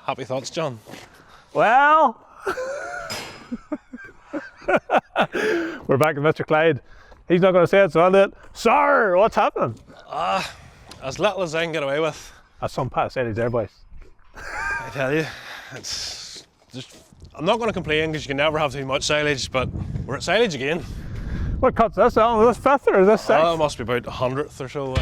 Happy thoughts, John? Well, we're back with Mr. Clyde. He's not going to say it, so I'll do it. Sir, what's happening? As little as I can get away with. That's some past silage there, boys. I tell you, it's just, I'm not going to complain because you can never have too much silage, but we're at silage again. What cut's this on? Is this fifth or is this sixth? It must be about 100th or so.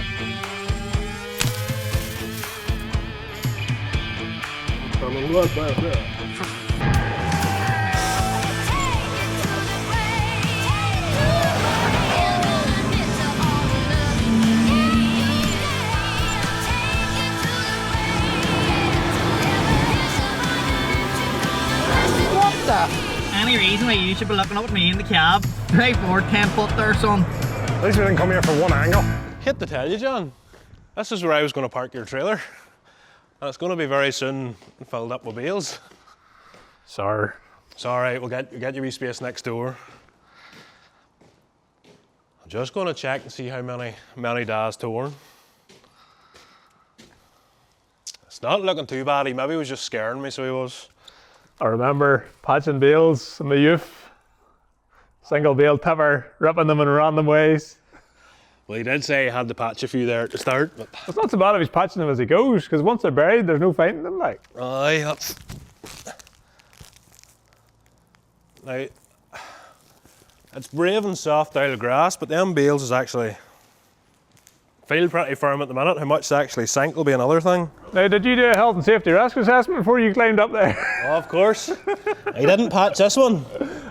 Any reason why you should be looking up at me in the cab? Drive forward 10 foot there, son. At least we didn't come here for one angle. Hate to tell you, John, this is where I was going to park your trailer. And it's going to be very soon filled up with bales. Sorry. It's alright, we'll get your wee space next door. I'm just going to check and see how many days torn. It's not looking too bad, he maybe was just scaring me, so he was. I remember patching bales in my youth. Single bale tipper, ripping them in random ways. Well, he did say he had to patch a few there at the start, but... It's not so bad if he's patching them as he goes, because once they're buried, there's no finding them, like. Aye, that's... Now, it's brave and soft out of grass, but them bales is actually... feel pretty firm at the minute. How much they actually sink will be another thing. Now, did you do a health and safety risk assessment before you climbed up there? Oh, of course. He didn't patch this one.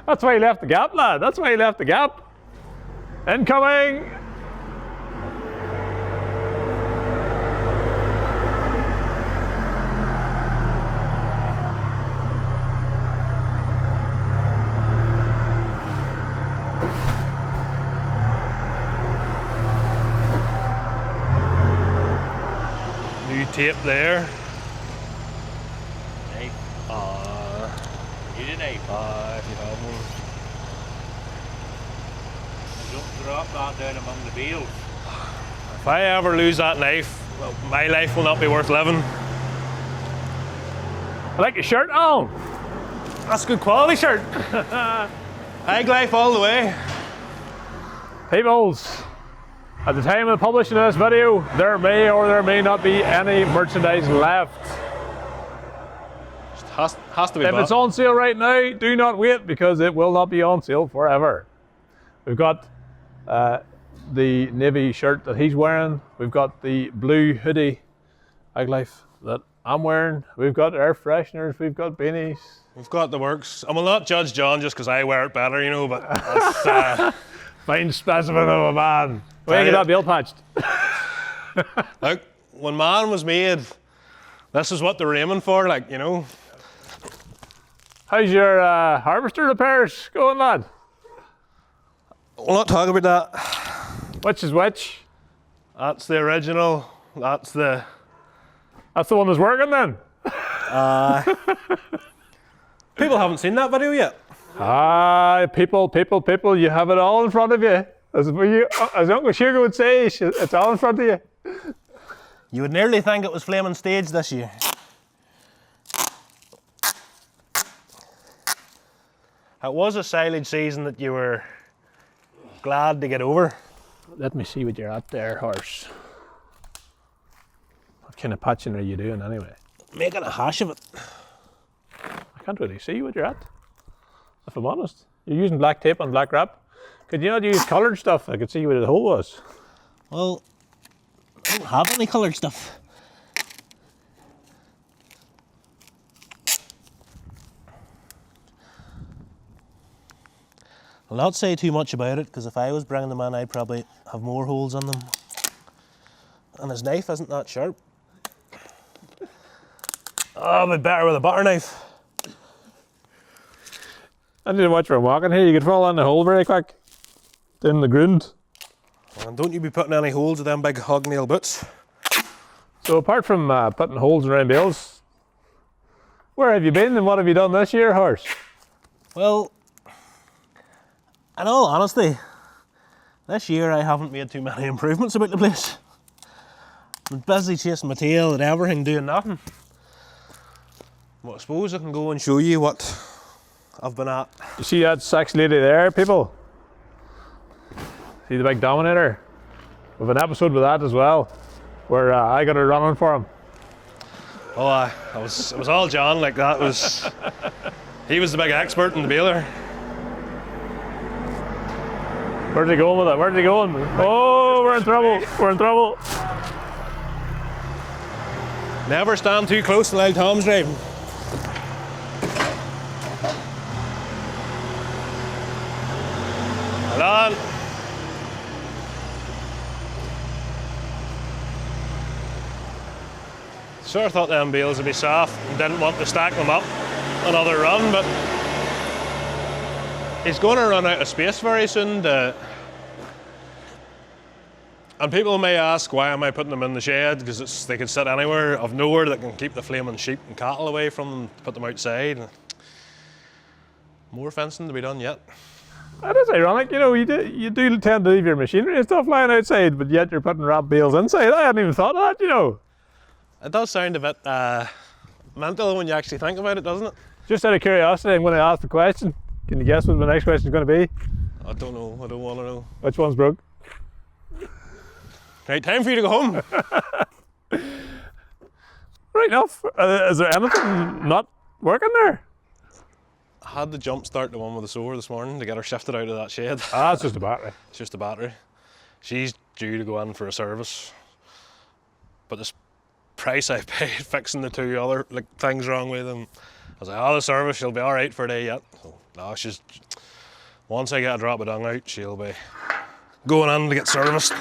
That's why he left the gap, lad. That's why he left the gap. Incoming! New tape there. Knife. Need a knife. If you have one. Don't drop that down among the bales. If I ever lose that knife, well, my life will not be worth living. I like your shirt on. That's a good quality shirt. Ag life all the way. Peoples, at the time of publishing this video, there may or there may not be any merchandise left. Has to be If bought. it's on sale right now, do not wait because it will not be on sale forever. We've got the navy shirt that he's wearing. We've got the blue hoodie, Ag Life, that I'm wearing. We've got air fresheners. We've got beanies. We've got the works. I will not judge John just because I wear it better, you know, but that's, Fine specimen of a man. Where you get that bale patched? look, when man was made, this is what they're aiming for, like, you know. How's your harvester repairs going, lad? We'll not talk about that. Which is which? That's the original. That's the one that's working then? People haven't seen that video yet. People, you have it all in front of you. As Uncle Sugar would say, it's all in front of you. You would nearly think it was flaming stage this year. It was a silage season that you were glad to get over. Let me see what you're at there, horse. What kind of patching are you doing anyway? Making a hash of it. I can't really see what you're at, if I'm honest. You're using black tape and black wrap. Could you not use coloured stuff? I could see where the hole was. Well, I don't have any coloured stuff. I'll not say too much about it, because if I was bringing them in, I'd probably have more holes in them. And his knife isn't that sharp. Oh, it'd be better with a butter knife. I need to watch where I'm walking here. You could fall in the hole very quick. Down the ground. And don't you be putting any holes with them big hog-nail boots. So apart from putting holes around bales, where have you been and what have you done this year, horse? Well, in all honesty, this year I haven't made too many improvements about the place. I'm busy chasing my tail and everything, doing nothing. Well, I suppose I can go and show you what I've been at. You see that sex lady there, people? See the big Dominator? We have an episode with that as well, where I got her running for him. Oh, it was all John. Like that was. He was the big expert in the baler. Where's he going with it? Where's he going? Oh, we're in trouble. We're in trouble. Never stand too close to Auld Tom's driving. Hold on. Sort of thought them bales would be soft and didn't want to stack them up another run, but he's going to run out of space very soon. And people may ask, why am I putting them in the shed? Because they could sit anywhere. I've nowhere that can keep the flaming sheep and cattle away from them to put them outside. More fencing to be done yet. That is ironic, you know, you do tend to leave your machinery and stuff lying outside, but yet you're putting wrap bales inside. I hadn't even thought of that, you know. It does sound a bit mental when you actually think about it, doesn't it? Just out of curiosity, I'm going to ask the question. Can you guess what my next question is going to be? I don't know, I don't want to know. Which one's broke? Right, time for you to go home. Right enough. Is there anything not working there? I had to jump start the one with the solar this morning to get her shifted out of that shed. Ah, it's just a battery. It's just a battery. She's due to go in for a service. But this price I paid fixing the two other things wrong with them, I was like, oh, the service, she'll be all right for a day yet. So, no, she's, once I get a drop of dung out, she'll be going in to get serviced.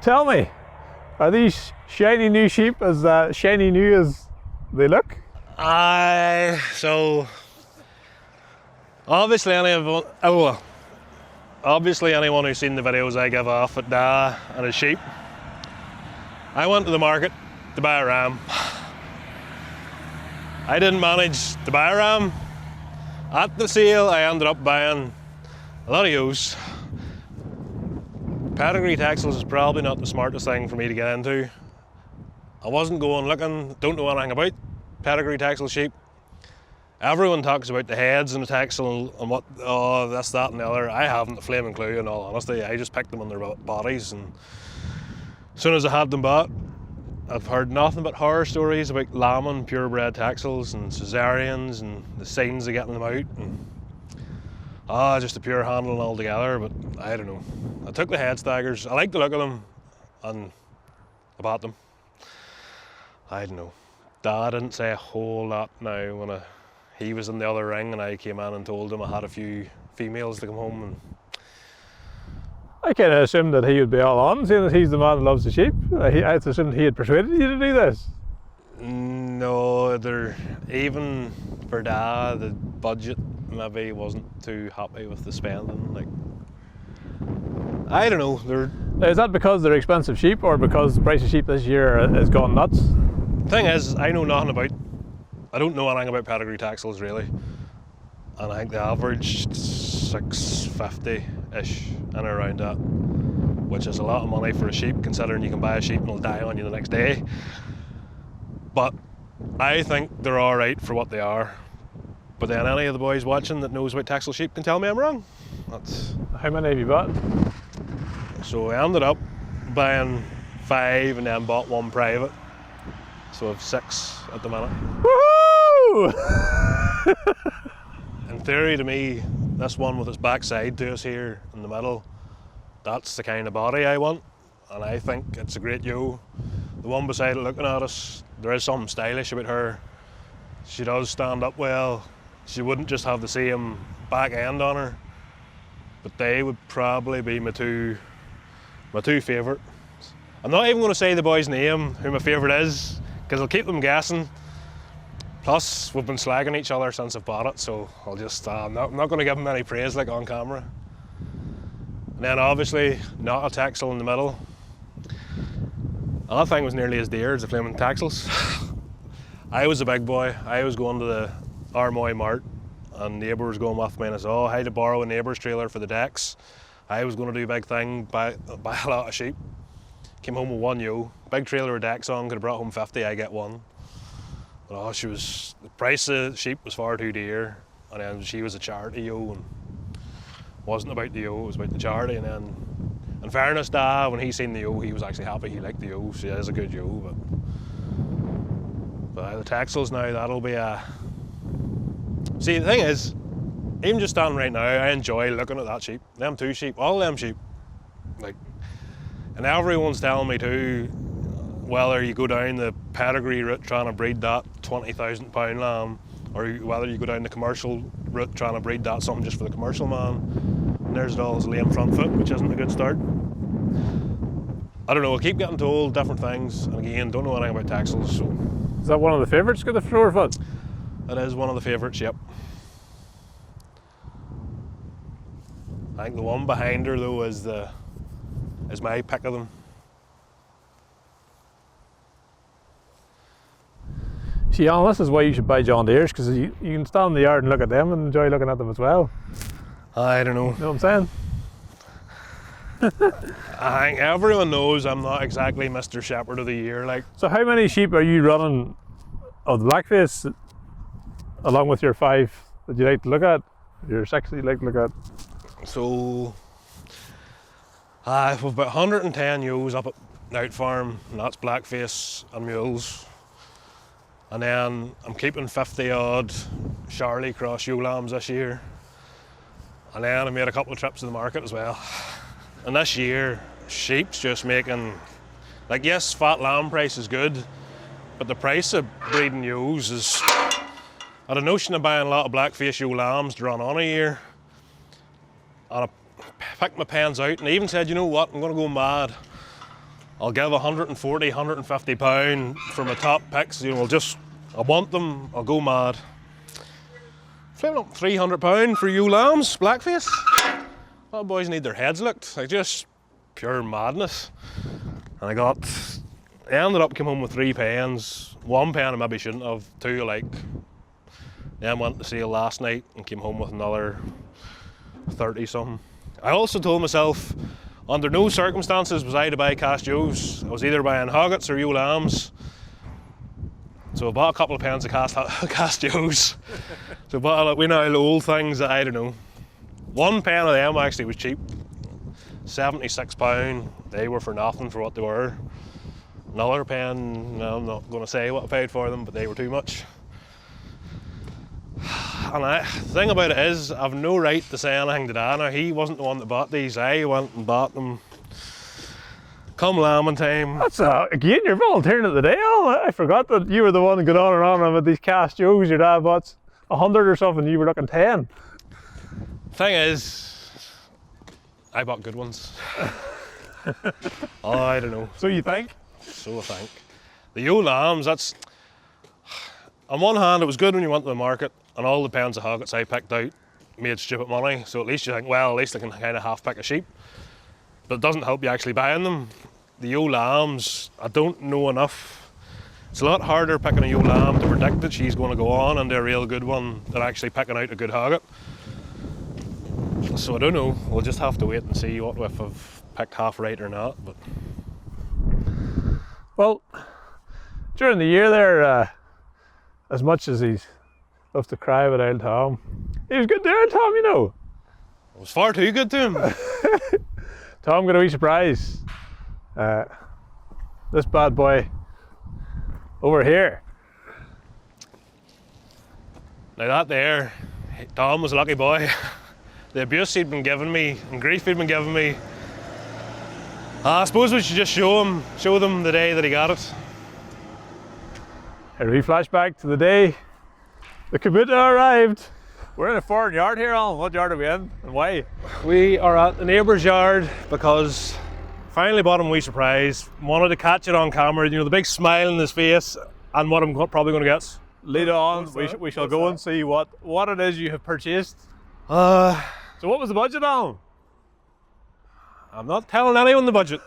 Tell me, are these shiny new sheep as shiny new as they look? So obviously anyone who's seen the videos I give off at Da and his sheep, I went to the market to buy a ram. I didn't manage to buy a ram. At the sale I ended up buying a lot of ewes. Pedigree texels is probably not the smartest thing for me to get into. I wasn't going looking, don't know anything about pedigree texel sheep. Everyone talks about the heads and the texel and what, oh, this, that and the other. I haven't a flaming clue in all honesty. I just picked them on their bodies, and as soon as I had them bought, I've heard nothing but horror stories about lambing purebred texels and cesareans and the signs of getting them out. And just a pure handling altogether, but I don't know. I took the head staggers. I like the look of them, and I bought them. I don't know. Dad didn't say a whole lot now when he was in the other ring and I came in and told him I had a few females to come home. And I kind of assumed that he would be all on, seeing that he's the man who loves the sheep. I assumed he had persuaded you to do this. No, even for Dad, the budget maybe wasn't too happy with the spending. Like, I don't know. Is that because they're expensive sheep, or because the price of sheep this year has gone nuts? Thing is, I don't know anything about pedigree texels really, and I think the average $650-ish and around that, which is a lot of money for a sheep considering you can buy a sheep and it'll die on you the next day. But I think they're all right for what they are. But then any of the boys watching that knows about texel sheep can tell me I'm wrong. How many have you bought? So I ended up buying 5 and then bought 1 private. So I have 6 at the minute. Woohoo! In theory, to me, this one with its backside to us here in the middle, that's the kind of body I want, and I think it's a great ewe. The one beside it looking at us, there is something stylish about her. She does stand up well. She wouldn't just have the same back end on her, but they would probably be my two favourite. I'm not even going to say the boy's name, who my favourite is, because I'll keep them guessing. Plus, we've been slagging each other since I've bought it, so I'll just, I'm not going to give him any praise like on camera. And then obviously, not a texel in the middle. And that thing was nearly as dear as the flaming texels. I was a big boy. I was going to the Armoy Mart, and neighbour was going with me, and I said, oh, I had to borrow a neighbour's trailer for the decks. I was going to do a big thing, buy a lot of sheep. Came home with 1 ewe. Big trailer with decks on, could have brought home 50, I get 1. But oh, the price of sheep was far too dear. And then she was a charity ewe, and it wasn't about the ewe, it was about the charity. And then, in fairness, Dad, when he seen the ewe, he was actually happy. He liked the ewe. She is a good ewe, but the texels now, that'll be a... See, the thing is, even just standing right now, I enjoy looking at that sheep. Them 2 sheep, all them sheep. Like, and everyone's telling me too, whether you go down the pedigree route trying to breed that £20,000 lamb, or whether you go down the commercial route trying to breed that something just for the commercial man. And there's it all his lame front foot, which isn't a good start. I don't know, I keep getting told different things, and again, don't know anything about texels, so... Is that one of the favourites, got the floor foot? It is one of the favourites, yep. I think the one behind her though is my pick of them. See, Alan, this is why you should buy John Deere's, because you can stand in the yard and look at them and enjoy looking at them as well. I don't know. You know what I'm saying? I think everyone knows I'm not exactly Mr. Shepherd of the Year. Like. So how many sheep are you running of the blackface, along with your 5 that you like to look at, your 6 that you like to look at? So, we've about 110 ewes up at Auld Farm, and that's blackface and mules. And then I'm keeping 50 odd Charlie cross ewe lambs this year. And then I made a couple of trips to the market as well. And this year, sheep's just making, like, yes, fat lamb price is good, but the price of breeding ewes is, I had a notion of buying a lot of blackface ewe lambs to run on a year. And I picked my pens out and I even said, you know what, I'm gonna go mad. I'll give 140, 150 pound for my top picks, you know, I want them, I'll go mad. Flipping up 300 pound for ewe lambs, blackface. All boys need their heads looked, like just pure madness. And I ended up coming home with 3 pens. 1 pen I maybe shouldn't have, 2 like. Then went to sale last night and came home with another 30 something. I also told myself, under no circumstances was I to buy cast ewes. I was either buying hoggets or ewe lambs. So I bought a couple of pens of cast ewes. So I bought, we know, old things that I don't know. 1 pen of them actually was cheap, £76. They were for nothing for what they were. Another pen, no, I'm not going to say what I paid for them, but they were too much. And the thing about it is, I've no right to say anything to Dana. He wasn't the one that bought these. I went and bought them. Come lambing time. That's again, you're volunteering at the day. Oh, I forgot that you were the one that got on and on about these cast ewes. Your dad bought 100 or something, you were looking 10. Thing is, I bought good ones. Oh, I don't know. So you think? So I think. The ewe lambs, that's... On one hand, it was good when you went to the market and all the pens of hoggets I picked out made stupid money. So at least you think, well, at least I can kind of half pick a sheep. But it doesn't help you actually buying them. The ewe lambs, I don't know enough. It's a lot harder picking a ewe lamb to predict that she's going to go on into a real good one than actually picking out a good hogget. So I don't know, we'll just have to wait and see what if I've picked half right or not. But well, during the year there, as much as he loves to cry about Auld Tom, he was good to Auld Tom, you know. It was far too good to him. Tom got a wee surprise. This bad boy over here. Now that there, Tom was a lucky boy. The abuse he'd been giving me and grief he'd been giving me, I suppose we should just show them the day that he got it. A wee flashback to the day the Kubota arrived. We're in a foreign yard here, Alan. What yard are we in and why? We are at the neighbour's yard because finally bought him a wee surprise. Wanted to catch it on camera, you know, the big smile on his face and what I'm probably going to get. Lead on, we shall go and see what it is you have purchased. So what was the budget, Alan? I'm not telling anyone the budget.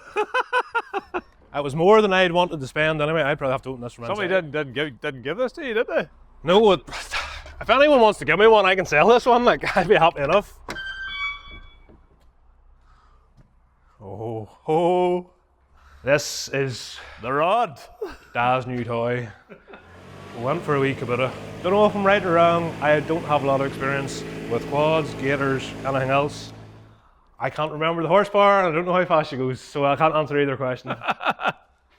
It was more than I'd wanted to spend anyway. I'd probably have to open this from inside. Somebody didn't give this to you, did they? No, if anyone wants to give me one, I can sell this one. Like, I'd be happy enough. Oh. This is The rod. Dad's new toy. We went for a wee Kubota. Don't know if I'm right or wrong. I don't have a lot of experience with quads, gators, anything else. I can't remember the horsepower and I don't know how fast she goes, so I can't answer either question.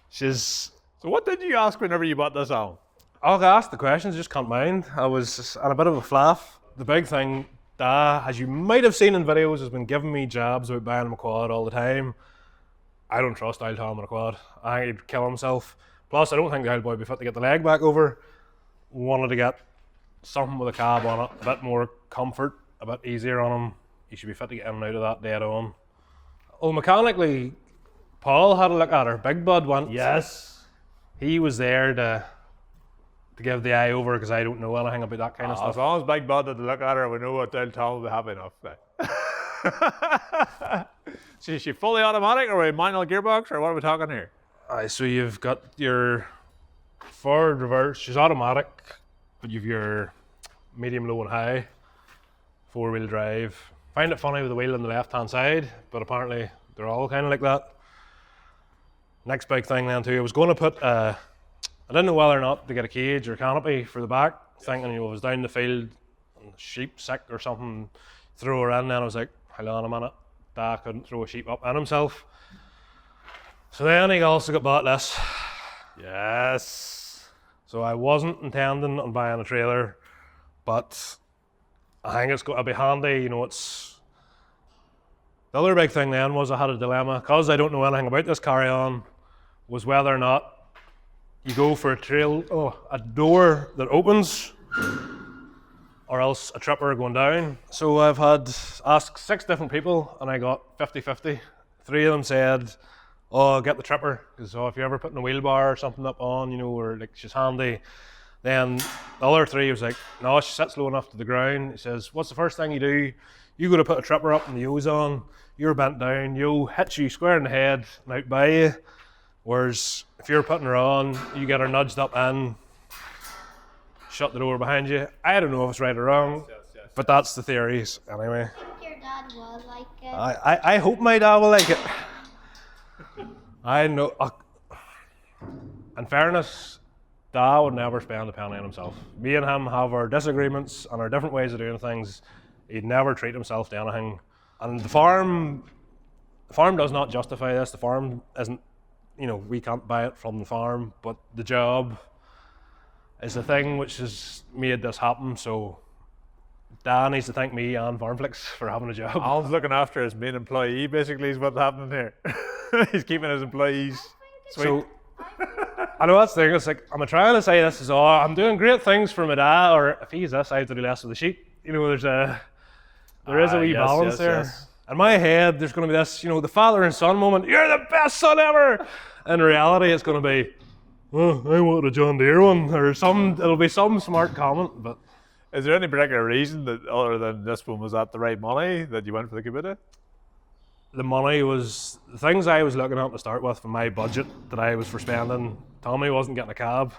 She's... So what did you ask whenever you bought this on? I'll ask the questions, just can't mind. I was on a bit of a flaff. The big thing, Dad, as you might have seen in videos, has been giving me jabs about buying him a quad all the time. I don't trust Auld Tom on a quad. I think he'd kill himself. Plus, I don't think the old boy would be fit to get the leg back over. Wanted to get something with a cab on it, a bit more comfort, a bit easier on him. He should be fit to get in and out of that dead on. Well, mechanically, Paul had a look at her. Big Bud went. Yes. He was there to give the eye over because I don't know anything about that kind of stuff. As long as Big Bud had to look at her, we know what Auld Tom will be happy enough. So is she fully automatic or a manual gearbox or what are we talking here? So you've got your forward, reverse. She's automatic, but you've your medium, low, and high. 4-wheel drive. Find it funny with the wheel on the left-hand side, but apparently they're all kind of like that. Next big thing then too, I was going to put, I didn't know whether or not to get a cage or a canopy for the back, thinking, I was down in the field, and the sheep sick or something, throw her in, then I was like, hold on a minute, Dad couldn't throw a sheep up in himself. So then he also got bought this. Yes. So I wasn't intending on buying a trailer, but I think it's going to be handy, it's... The other big thing then was I had a dilemma, because I don't know anything about this carry-on, was whether or not you go for a door that opens, or else a tripper going down. So I've had asked 6 different people, and I got 50-50. 3 of them said, oh, get the tripper, because if you're ever putting a wheel bar or something up on, or like she's handy. Then the other 3 was like, no, she sits low enough to the ground. He says, what's the first thing you do? You go to put a tripper up and the O's on, you're bent down, you'll hit you square in the head and out by you. Whereas if you're putting her on, you get her nudged up in, shut the door behind you. I don't know if it's right or wrong, but that's the theories anyway. Your dad will like it. I hope my dad will like it. I know. In fairness, Dad would never spend a penny on himself. Me and him have our disagreements and our different ways of doing things. He'd never treat himself to anything. And the farm does not justify this. The farm isn't, we can't buy it from the farm, but the job is the thing which has made this happen. So Dad needs to thank me and FarmFLiX for having a job. Alan's looking after his main employee, basically, is what's happening here. He's keeping his employees sweet. So, I know that's the thing, it's like, I'm trying to say this is, I'm doing great things for my dad, or if he's this, I have to do less with the sheep. There is a wee balance there. Yes. In my head, there's going to be this, the father and son moment, you're the best son ever! In reality, it's going to be, I want a John Deere one, or it'll be some smart comment, but... Is there any particular reason that, other than this one was at the right money, that you went for the Kubota? The money was, the things I was looking at to start with, from my budget that I was for spending, Tommy wasn't getting a cab,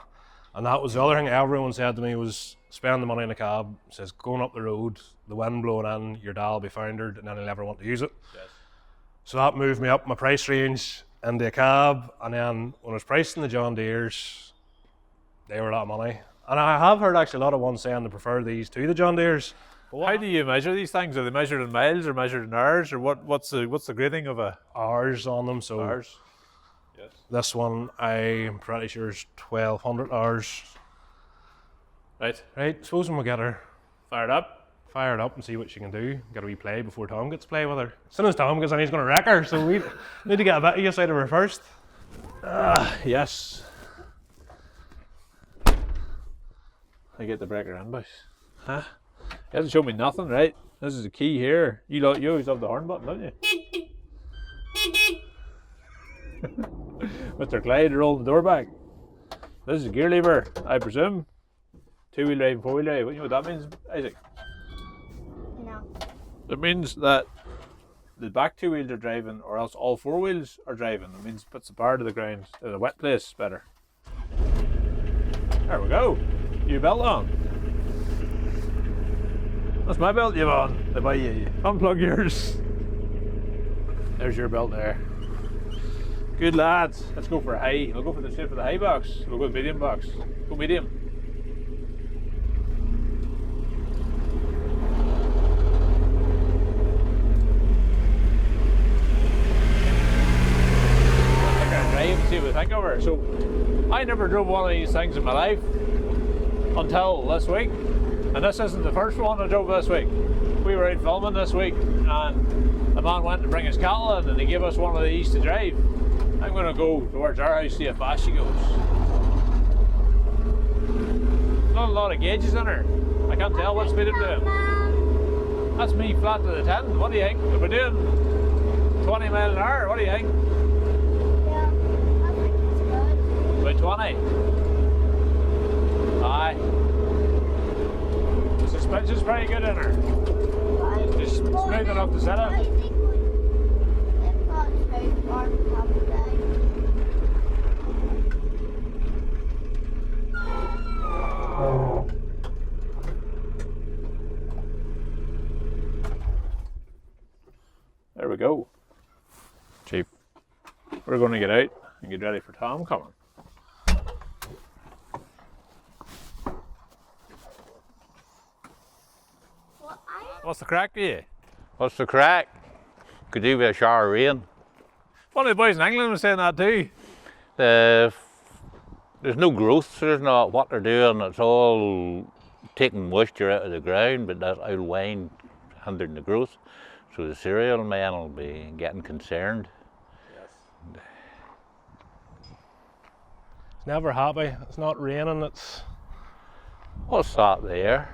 and that was the other thing everyone said to me was, spend the money in a cab. It says, going up the road, the wind blowing in, your dad will be foundered, and then he'll never want to use it. Yes. So that moved me up my price range into a cab, and then when I was pricing the John Deeres, they were a lot of money. And I have heard actually a lot of ones saying they prefer these to the John Deeres. How do you measure these things? Are they measured in miles or measured in hours, or what's the grading of a hours on them? So hours. Yes. This one I'm pretty sure is 1,200 hours. Right. Right. Suppose when we get her Fired up. Fire it up and see what she can do. Got a wee play before Tom gets to play with her. As soon as Tom gets in, he's going to wreck her. So we need to get a bit of use out of her first. Yes. I get the breaker in, boys. Huh? He hasn't shown me nothing, right? This is the key here. You always have the horn button, don't you? Mr. Clyde rolling the door back. This is a gear lever, I presume. 2-wheel drive and 4-wheel drive. You know what that means, Isaac? No. It means that the back 2 wheels are driving, or else all 4 wheels are driving. It means it puts the power to the ground in a wet place better. There we go. You belt on. That's my belt you've on. They buy you. Unplug yours. There's your belt there. Good lads. Let's go for a high. We'll go for the shape of the high box. We'll go medium box. Go medium. Drive and see what we think of her. So I never drove one of these things in my life until this week, and this isn't the first one I drove this week. We were out filming this week and the man went to bring his cattle in and he gave us one of these to drive. I'm going to go towards our house, see how fast she goes. Not a lot of gauges in her. I can't tell what speed I'm doing. That's me flat to the 10. What do you think? If we're doing 20 miles an hour, what do you think? Yeah, I think it's good. About 20. Aye. The suspension's pretty good in her. Just smooth enough to set up. I think they've got two farms, haven't they? There we go. Chief. We're going to get out and get ready for Tom coming. What's the crack with you? What's the crack? Could do with a shower of rain. One of the boys in England was saying that too. There's no growth, so there's not what they're doing. It's all taking moisture out of the ground, but that's old wine hindering the growth. So the cereal men will be getting concerned. Yes. It's never happy. It's not raining. It's What's that there?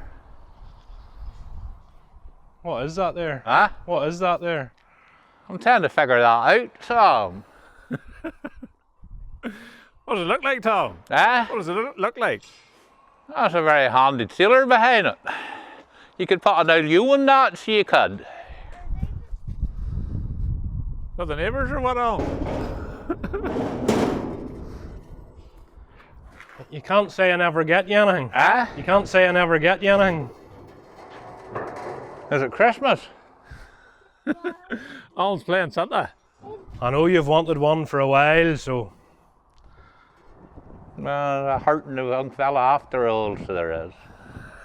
what is that there? Huh? What is that there? I'm trying to figure that out, Tom. What does it look like, Tom? Huh? What does it look like? That's a very handy sealer behind it. You could put an old U in that, so you could. Are the neighbours or what on? You can't say I never get you anything. Huh? You can't say I never get you anything. Is it Christmas? Alan's playing Santa. I know you've wanted one for a while, so A hurting the young fella after all, so there is.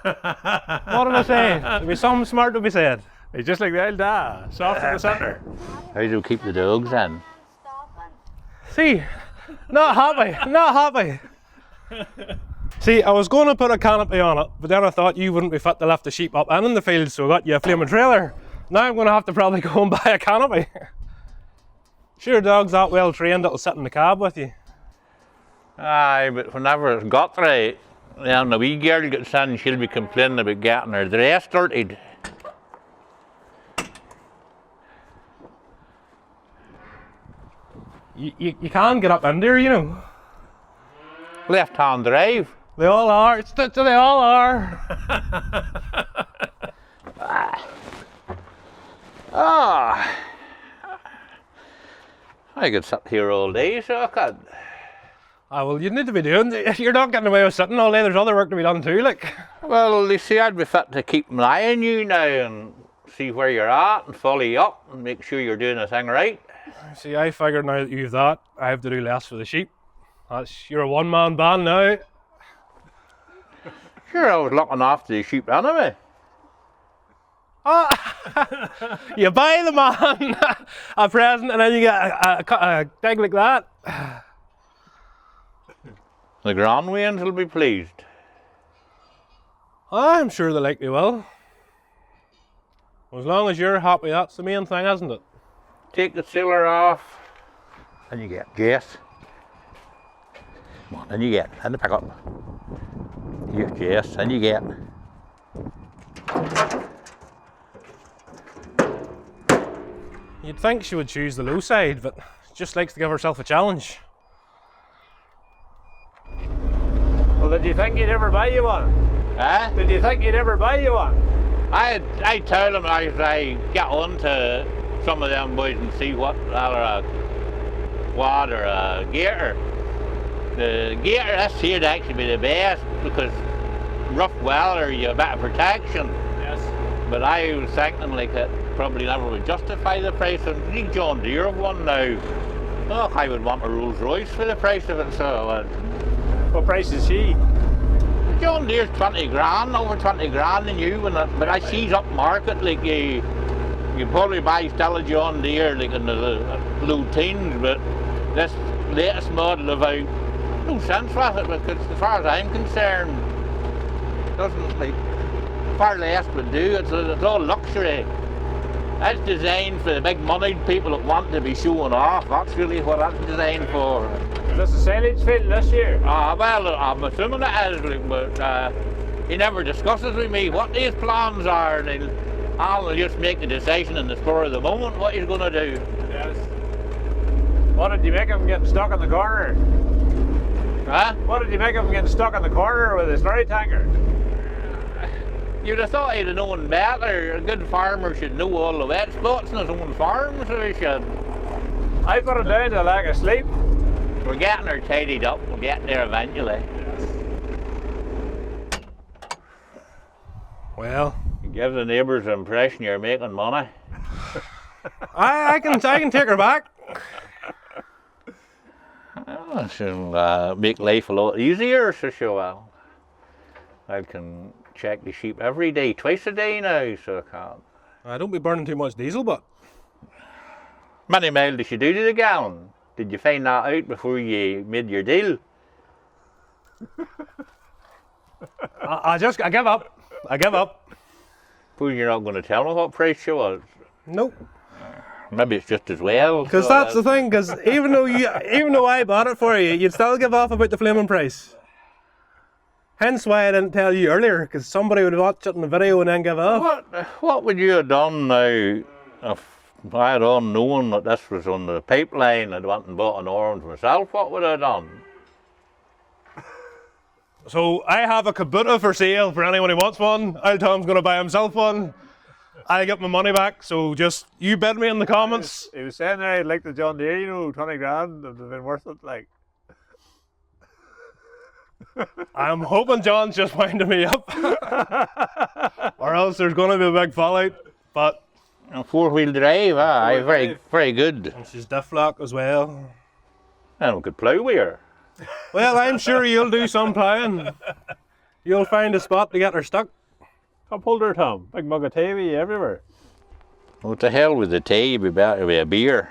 what did I say? There'll be something smart to be said. He's just like the old dad, soft in the centre. How do you keep the dogs in? See, not happy, not happy. See, I was going to put a canopy on it, but then I thought you wouldn't be fit to lift the sheep up and in the field, so I got you a flaming trailer. Now I'm going to have to probably go and buy a canopy. Sure, dog's that well trained, it'll sit in the cab with you. Aye, but whenever it's got right, then the wee girl gets in, she'll be complaining about getting her dress dirtied. You can get up in there, you know. Left-hand drive. They all are, they all are. Ah, I could sit here all day, so I could. Ah, well, you need to be doing, if you're not getting away with sitting all day, there's other work to be done too, like. Well, you see, I'd be fit to keep an eye on you now and see where you're at and follow you up and make sure you're doing the thing right. See, I figured now that you've that, I have to do less for the sheep. You're a one-man band now. Sure, I was looking after the sheep anyway. Ah, you buy the man a present and then you get a thing like that. The grandwains will be pleased. I'm sure they likely will. As long as you're happy, that's the main thing, isn't it? Take the sealer off, and you get Jess. Come on, and you get, and the pick up. Here's Jess, and you get. You'd think she would choose the low side, but she just likes to give herself a challenge. Well, did you think he'd ever buy you one? Huh? Did you think he'd ever buy you one? I tell them I get on to some of them boys and see what, either a quad or a gator. The gator, that's here to actually be the best because rough weather, you have a bit of protection. Yes. But I was thinking like that probably never would justify the price. And you John Deere have one now. Oh, I would want a Rolls Royce for the price of it, so I would. What price is she? John Deere's 20 grand, over 20 grand a new one, but I sees up market, like you probably buy still a John Deere like in the low teens, but this latest model about no sense with it, because as far as I'm concerned, doesn't like far less would do. It's all luxury. That's designed for the big moneyed people that want to be showing off. That's really what that's designed for. Is this a silage field this year? Well, I'm assuming it is, like, but he never discusses with me what his plans are, and I'll just make the decision in the spur of the moment what he's going to do. Yes. What did you make of him getting stuck in the corner? Huh? What did you make of him getting stuck in the corner with his lorry tanker? You'd have thought he'd have known better. A good farmer should know all the wet spots in his own farm, so he should. I put him down to a lack of sleep. We're getting her tidied up. We'll get there eventually. Well, You give the neighbours the impression you're making money. I can take her back. Oh, she'll make life a lot easier, so she will. I can check the sheep every day, twice a day now, so I can't. I don't be burning too much diesel, but Many miles did you do to the gallon? Did you find that out before you made your deal? I give up. I give up. Suppose you're not going to tell me what price she was. Nope. Maybe it's just as well. Because so that's the thing. Because even though I bought it for you, you'd still give off about the flaming price. Hence why I didn't tell you earlier, because somebody would watch it in the video and then give off. What would you have done now if I had on knowing that this was on the pipeline and went and bought an orange myself? What would I have done? So I have a Kubota for sale for anyone who wants one. Ould Tom's going to buy himself one. I'll get my money back, so just you bid me in the comments. He was saying there he'd like the John Deere, you know, 20 grand, it'd have been worth it, like. I'm hoping John's just winding me up. Or else there's going to be a big fallout. But A four-wheel drive, aye, very good. and she's diff lock as well. And we could plough with her. Well, I'm sure you'll do some ploughing. You'll find a spot to get her stuck. Cup holder, Tom. Big mug of tea everywhere. What the hell with the tea? Be better with a beer.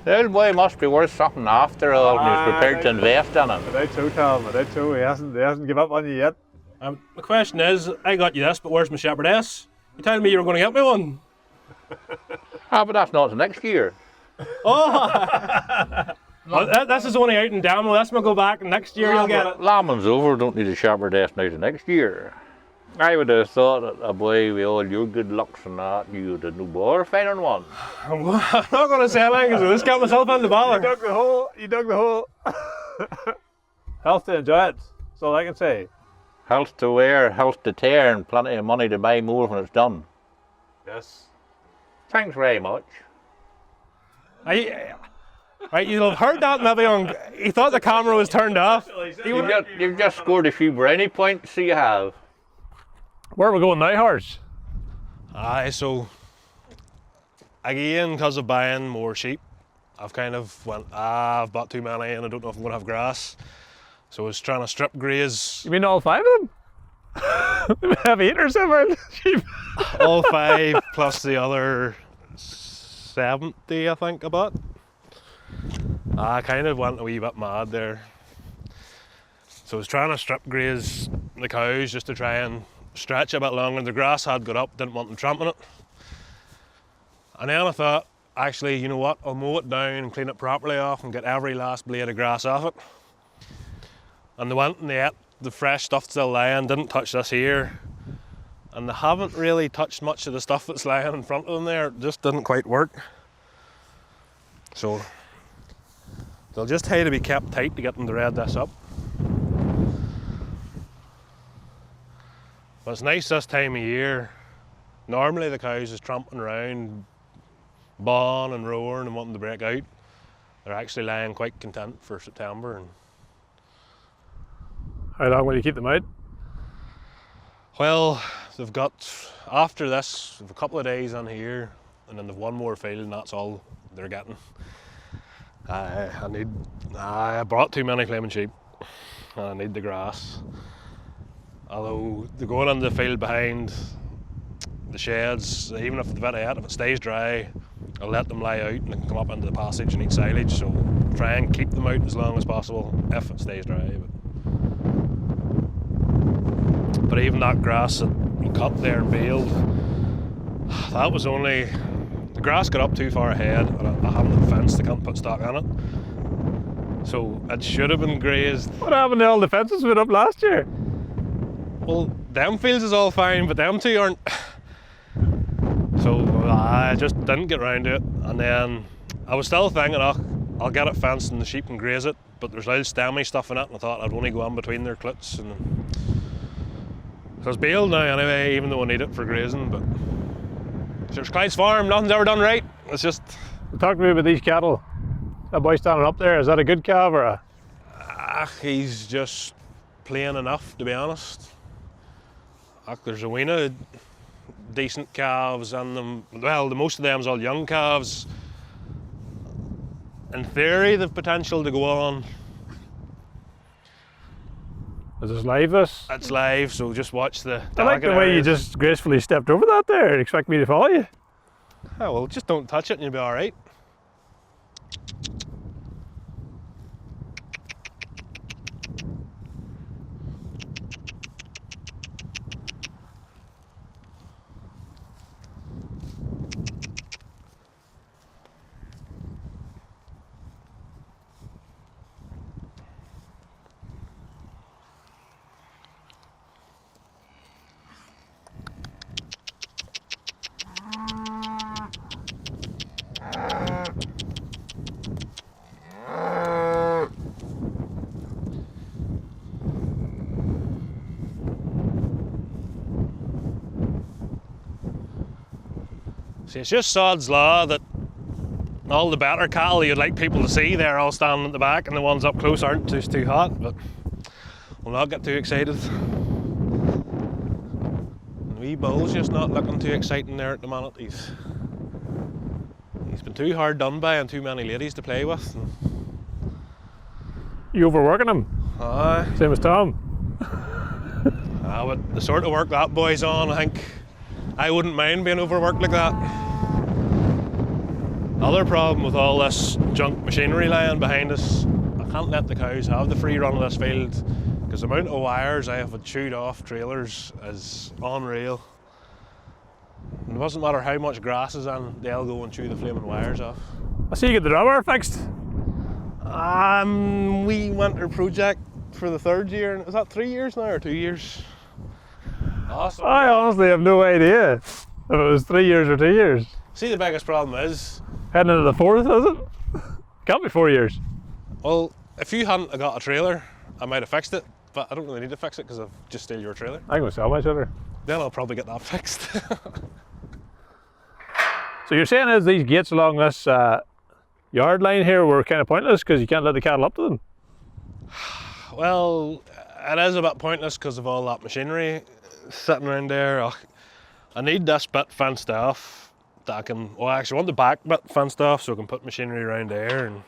The old boy must be worth something after all, and he's prepared to invest in it. I doubt so, Tom. I doubt so. He hasn't given up on you yet. The question is, I got you this, but where's my shepherdess? You telling me you were going to get me one? Ah, but that's not the next year. Oh! Well, this is only out in Damel. This will go back, and next year you'll get it. Lambing's over, don't need a shepherdess now to next year. I would have thought that a boy with all your good looks and that, you would have no bother finding one. I'm not going to say anything because I just got myself into You bother. dug the hole. You dug the hole. Health to enjoy it. That's all I can say. Health to wear, health to tear, and plenty of money to buy more when it's done. Yes. Thanks very much. Right, you'll have heard that maybe on. He thought the camera was turned off. You've just scored a few brownie points, so you have. Where are we going now, Horse? Aye, so again, because of buying more sheep, I've kind of went, I've bought too many and I don't know if I'm going to have grass. So I was trying to strip graze You mean all 5 of them? They have 8 or 7 sheep. all 5 plus the other 70, I think I bought. I kind of went a wee bit mad there. So I was trying to strip graze the cows just to try and stretch a bit longer. The grass had got up, didn't want them tramping it. And then I thought, actually, you know what, I'll mow it down and clean it properly off and get every last blade of grass off it. And they went and they ate the fresh stuff still lying, didn't touch this here. And they haven't really touched much of the stuff that's lying in front of them there. It just didn't quite work. So they'll just have to be kept tight to get them to red this up. But it's nice this time of year. Normally the cows is tramping around, bawing and roaring and wanting to break out. They're actually lying quite content for September. And How long will you keep them out? Well, they've got, after this, they've a couple of days on here, and then they've one more field, and that's all they're getting. I brought too many flaming sheep, and I need the grass. Although they're going into the field behind the sheds, even if if it stays dry, I'll let them lie out and they can come up into the passage and eat silage, so try and keep them out as long as possible if it stays dry. But even that grass that we cut there and baled, that was only, the grass got up too far ahead and I haven't the fence, they can't put stock on it. So it should have been grazed. What happened to all the fences we put up last year? Well, them fields is all fine, but them two aren't. So I just didn't get round to it. And then I was still thinking, oh, I'll get it fenced and the sheep can graze it, but there's little stemmy stuff in it, and I thought I'd only go in between their clits. And so it's baled now anyway, even though I need it for grazing. But there's Clyde's farm, nothing's ever done right. It's just. Talk to me about these cattle. That boy standing up there, is that a good calf or a? He's just plain enough, to be honest. There's a wee of decent calves in them. Well, the most of them's all young calves. In theory, they've potential to go on. Is this live, this? It's live, so just watch the. I like the way you just gracefully stepped over that there and expect me to follow you. Oh, well, just don't touch it and you'll be alright. See, it's just sod's law that all the better cattle you'd like people to see, they're all standing at the back, and the ones up close aren't just too hot, but we'll not get too excited. And wee Bull's just not looking too exciting there at the minute. He's been too hard done by and too many ladies to play with. You overworking him? Aye. Same as Tom. But the sort of work that boy's on, I think I wouldn't mind being overworked like that. Other problem with all this junk machinery lying behind us, I can't let the cows have the free run of this field because the amount of wires I have chewed off trailers is unreal. And it doesn't matter how much grass is in, they'll go and chew the flaming wires off. I see you get the drawbar fixed. We winter project for the 3rd year. Is that 3 years now or 2 years? Awesome. I honestly have no idea if it was 3 years or 2 years. See, the biggest problem is heading into the 4th, is it? Can't be 4 years. Well, if you hadn't got a trailer, I might have fixed it, but I don't really need to fix it because I've just stole your trailer. I'm going to sell my trailer. Then I'll probably get that fixed. So you're saying is these gates along this yard line here were kind of pointless because you can't let the cattle up to them? Well, it is a bit pointless because of all that machinery sitting around there. I need this bit fenced off that I can, well, I actually want the back bit fenced off so I can put machinery around there. And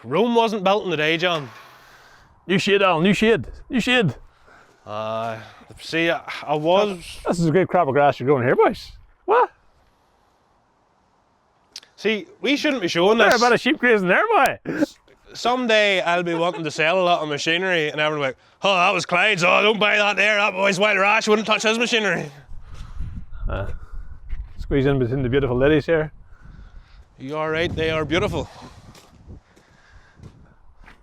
Rome wasn't built in the day, John. New shade, Alan, new shade, new shade. See, I was... This is a great crop of grass you're growing here, boys. What? See, we shouldn't be showing this. There's a bit of sheep grazing there, boy. Someday I'll be wanting to sell a lot of machinery and everyone's like, oh, that was Clyde's, oh, don't buy that there, that boy's wild rash, wouldn't touch his machinery. Squeeze in between the beautiful ladies here. You are right, they are beautiful.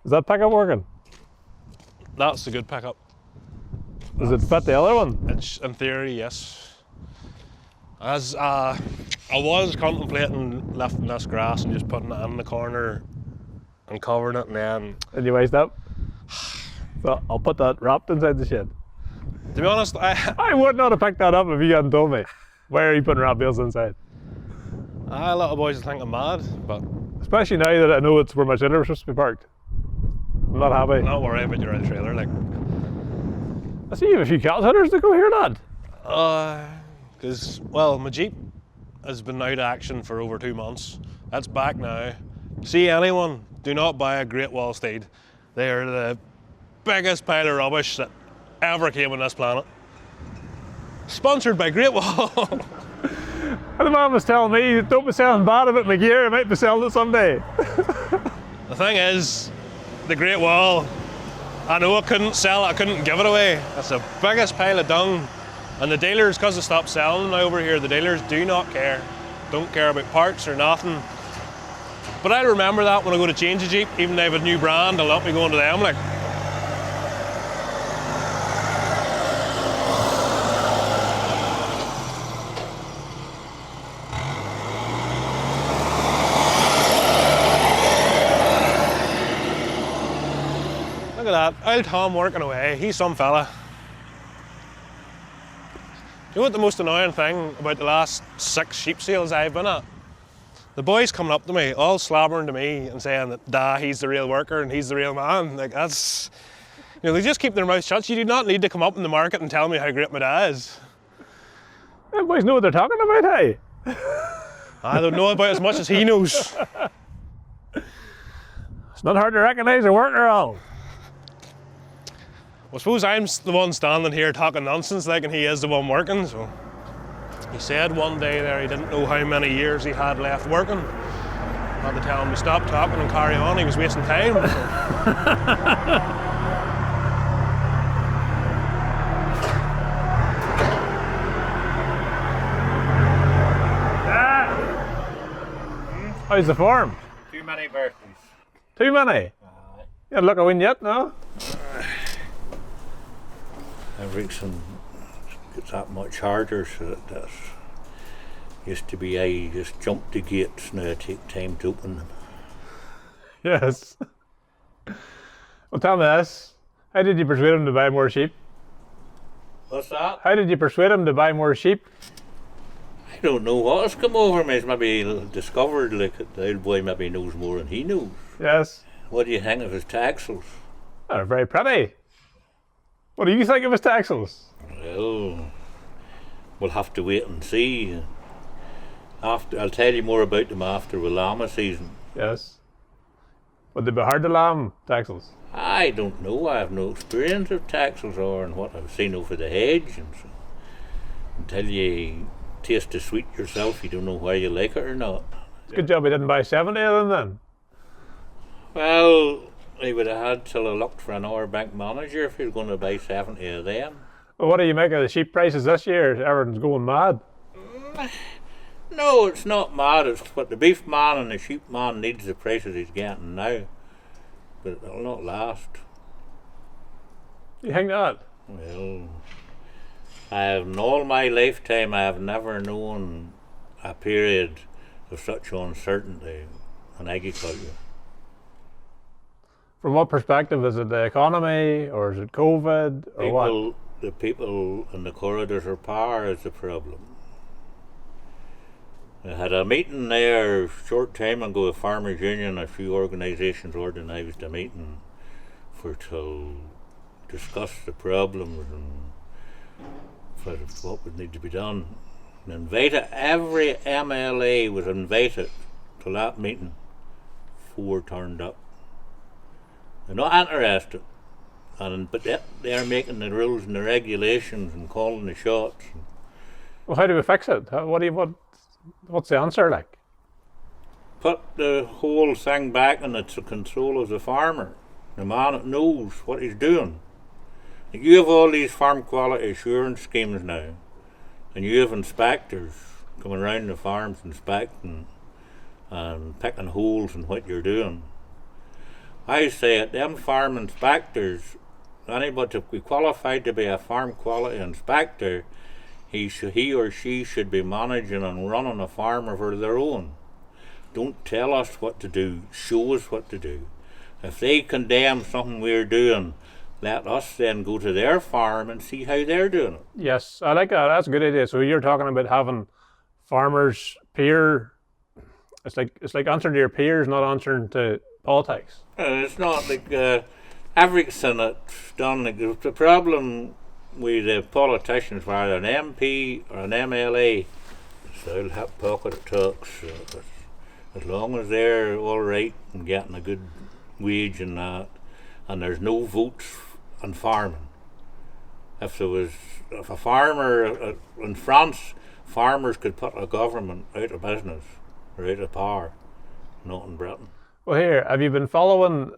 Is that pickup working? That's a good pickup. Does it fit the other one? It's, in theory, yes. As I was contemplating lifting this grass and just putting it in the corner and covering it, and then... And you waste up? So I'll put that wrapped inside the shed. To be honest, I would not have picked that up if you hadn't told me. Why are you putting wrap bales inside? A lot of boys will think I'm mad, but... Especially now that I know it's where my trailer was supposed to be parked. I'm not happy. Not worry about your old trailer, like... I see you have a few cat hunters to go here, lad. Because, well, my Jeep has been out of action for over 2 months. That's back now. See anyone, do not buy a Great Wall Steed. They are the biggest pile of rubbish that ever came on this planet. Sponsored by Great Wall. And the man was telling me, don't be selling bad about my gear, I might be selling it someday. The thing is, the Great Wall, I know I couldn't sell it, I couldn't give it away. It's the biggest pile of dung. And the dealers, because they stopped selling now over here, the dealers do not care. Don't care about parts or nothing. But I remember that when I go to change a Jeep, even if they have a new brand, I'll not be going to them like. Look at that, Auld Tom working away, he's some fella. You know what the most annoying thing about the last 6 sheep sales I've been at? The boys coming up to me, all slobbering to me and saying that, he's the real worker and he's the real man. Like, that's, you know, they just keep their mouths shut. You do not need to come up in the market and tell me how great my dad is. Them boys know what they're talking about, hey? I don't know about as much as he knows. It's not hard to recognise a worker, all. Well, I suppose I'm the one standing here talking nonsense like, and he is the one working, so. He said one day there he didn't know how many years he had left working. I had to tell him to stop talking and carry on, he was wasting time. How's the farm? Too many birthdays. Too many? You haven't looked a win yet, no? Everything gets that much harder, so that that's used to be I just jump the gates, now it take time to open them. Yes. Well, tell me this. How did you persuade him to buy more sheep? What's that? How did you persuade him to buy more sheep? I don't know what has come over me. It's maybe discovered like the old boy maybe knows more than he knows. Yes. What do you think of his texels? They're very pretty. What do you think of his texels? Well, we'll have to wait and see. I'll tell you more about them after the llama season. Yes. Would they be hard to lamb, texels? I don't know. I have no experience of texels or and what I've seen over the hedge, and so until you taste the sweet yourself, you don't know whether you like it or not. Good job he didn't buy 70 of them then. Well, he would have had till I looked for another bank manager if he was going to buy 70 of them. Well, what do you make of the sheep prices this year? Everything's going mad. No, it's not mad. It's what the beef man and the sheep man needs the prices he's getting now. But it'll not last. You think that? Well, in all my lifetime I have never known a period of such uncertainty in agriculture. From what perspective? Is it the economy or is it COVID or what? The people in the corridors of power is the problem. I had a meeting there a short time ago, a farmers union, a few organisations organised a meeting to discuss the problems and what would need to be done. And invited, every MLA was invited to that meeting. 4 turned up. They're not interested, but they're making the rules and the regulations and calling the shots. Well, how do we fix it? What's the answer like? Put the whole thing back in the control of the farmer, the man that knows what he's doing. You have all these farm quality assurance schemes now, and you have inspectors coming around the farms inspecting and picking holes in what you're doing. I say it, them farm inspectors, anybody to be qualified to be a farm quality inspector, he or she should be managing and running a farm of their own. Don't tell us what to do, show us what to do. If they condemn something we're doing, let us then go to their farm and see how they're doing it. Yes, I like that. That's a good idea. So you're talking about having farmers peer. It's like answering to your peers, not answering to politics. It's not like everything that's done. Like, the problem we the politicians, whether an MP or an MLA, they'll have pocket of trucks. As long as they're all right and getting a good wage and that, and there's no votes on farming. If a farmer in France, farmers could put a government out of business or out of power, not in Britain. Well, here, have you been following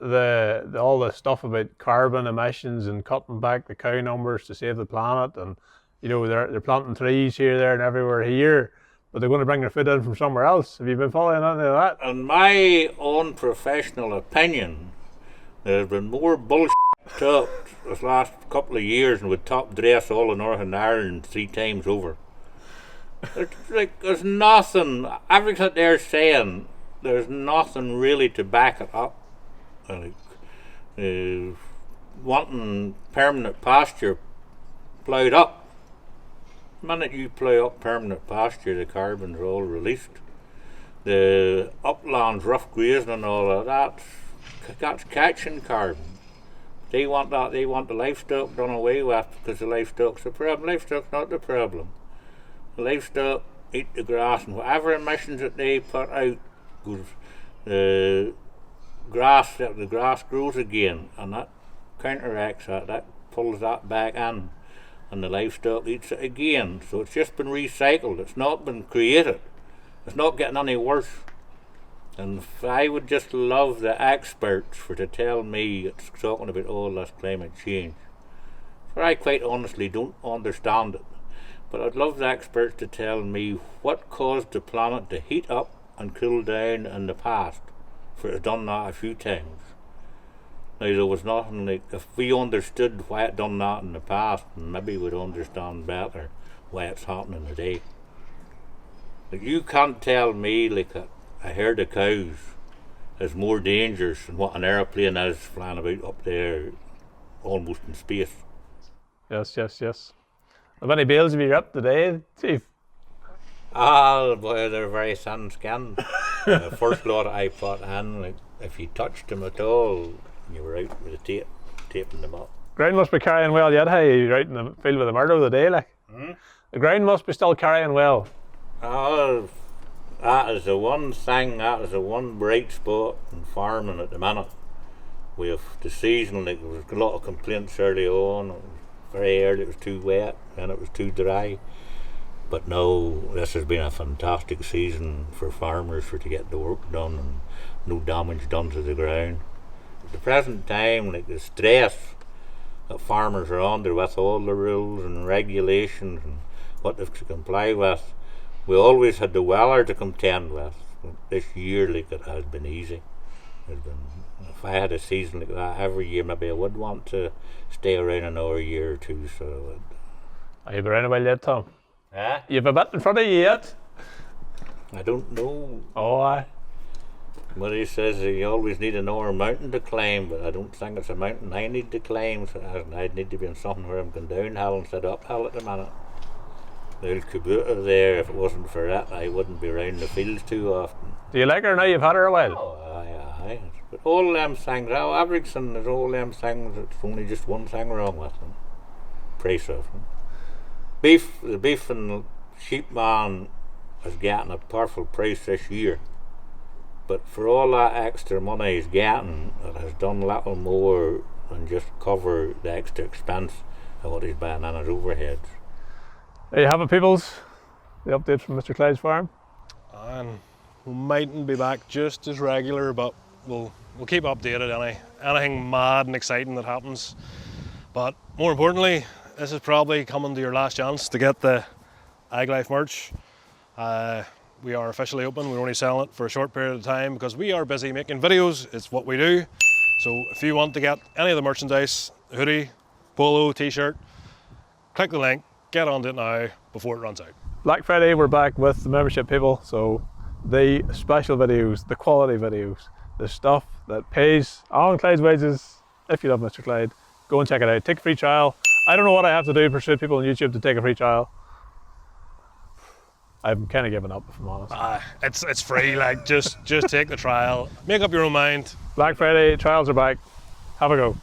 all the stuff about carbon emissions and cutting back the cow numbers to save the planet? And you know, they're planting trees here, there, and everywhere here, but they're going to bring their food in from somewhere else. Have you been following any of that? In my own professional opinion, there's been more bullshit talked this last couple of years and would top dress all of Northern Ireland 3 times over. There's nothing, everything they're saying, there's nothing really to back it up. Wanting permanent pasture ploughed up. The minute you plough up permanent pasture, the carbon's all released. The uplands, rough grazing and all of that's catching carbon. They want that, they want the livestock done away with because the livestock's the problem. Livestock's not the problem. The livestock eat the grass, and whatever emissions that they put out goes, the grass grows again, and that counteracts that pulls that back in, and the livestock eats it again. So it's just been recycled, it's not been created, it's not getting any worse. And I would just love the experts for to tell me it's talking about all this climate change. For I quite honestly don't understand it. But I'd love the experts to tell me what caused the planet to heat up and cool down in the past, for it's done that a few times. Now there was nothing like, if we understood why it done that in the past, maybe we'd understand better why it's happening today. Like, you can't tell me like a herd of cows is more dangerous than what an aeroplane is flying about up there almost in space. Yes. How many bales have you got today, Chief? Ah, boy, they're very thin skinned. First lot I put in, like, if you touched them at all, you were out with the tape, taping them up. Ground must be carrying well yet, hey? You're out in the field with the murder today, like. The ground must be still carrying well. Oh, that is the one thing, that is the one bright spot in farming at the minute. We have the season, like, there was a lot of complaints early on. It was very early, it was too wet and it was too dry. But no, this has been a fantastic season for farmers to get the work done and no damage done to the ground. At the present time, like, the stress that farmers are under with all the rules and regulations and what they've to comply with, we always had the weather to contend with. This year, like, it has been easy. If I had a season like that every year, maybe I would want to stay around another year or two. So Are you been around a while yet, Tom? huh? You have a bit in front of you yet? I don't know. Oh, aye. But he says you always need another mountain to climb, but I don't think it's a mountain I need to climb. So I'd need to be in something where I'm going downhill instead of uphill at the minute. The old Kubota there, if it wasn't for that, I wouldn't be around the fields too often. Do you like her now? You've had her a while. Oh, aye. But all them things, everything, there's all them things, it's only just one thing wrong with them. Price of them. The beef and sheep man is getting a powerful price this year. But for all that extra money he's getting, it has done little more than just cover the extra expense of what he's buying on his overheads. There you have it, peoples. The update from Mr. Clyde's farm. And we mightn't be back just as regular, but we'll keep updated anything mad and exciting that happens. But more importantly, this is probably coming to your last chance to get the Ag Life merch. We are officially open. We're only selling it for a short period of time because we are busy making videos. It's what we do. So if you want to get any of the merchandise, hoodie, polo, t-shirt, click the link, get onto it now before it runs out. Black Friday, we're back with the membership people. So the special videos, the quality videos, the stuff that pays on Clyde's wages. If you love Mr. Clyde, go and check it out. Take a free trial. I don't know what I have to do to persuade people on YouTube to take a free trial. I'm kind of giving up, if I'm honest. It's free, like, just take the trial, make up your own mind. Black Friday, trials are back. Have a go.